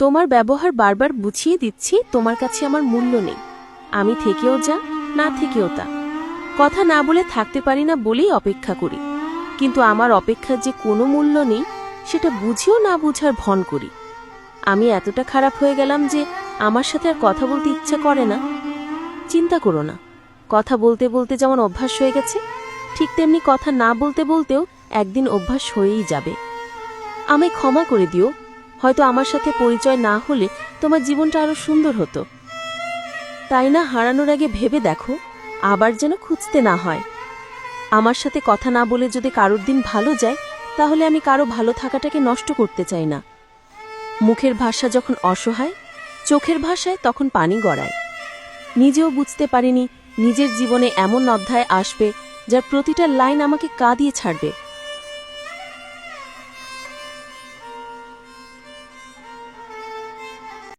তোমার ব্যবহার বারবার বুঝিয়ে দিচ্ছি তোমার কাছে আমার মূল্য নেই। আমি থেকেও যা, না থেকেও তা। কথা না বলে থাকতে পারি না বলেই অপেক্ষা করি, কিন্তু আমার অপেক্ষার যে কোনো মূল্য নেই সেটা বুঝেও না বুঝার ভন করি। আমি এতটা খারাপ হয়ে গেলাম যে আমার সাথে আর কথা বলতে ইচ্ছা করে না। চিন্তা করো না, কথা বলতে বলতে যেমন অভ্যাস হয়ে গেছে, ঠিক তেমনি কথা না বলতে বলতেও একদিন অভ্যাস হয়েই যাবে। আমায় ক্ষমা করে দিও, হয়তো আমার সাথে পরিচয় না হলে তোমার জীবনটা আরো সুন্দর হতো। তাই না, হারানোর আগে ভেবে দেখো, আবার যেন খুঁজতে না হয়। আমার সাথে কথা না বলে যদি কারোর দিন ভালো যায়, তাহলে আমি কারো ভালো থাকাটাকে নষ্ট করতে চাই না। মুখের ভাষা যখন অসহায়, চোখের ভাষায় তখন পানি গড়ায়। নিজেও বুঝতে পারিনি নিজের জীবনে এমন অধ্যায় আসবে যার প্রতিটা লাইন আমাকে কাঁদিয়ে ছাড়বে।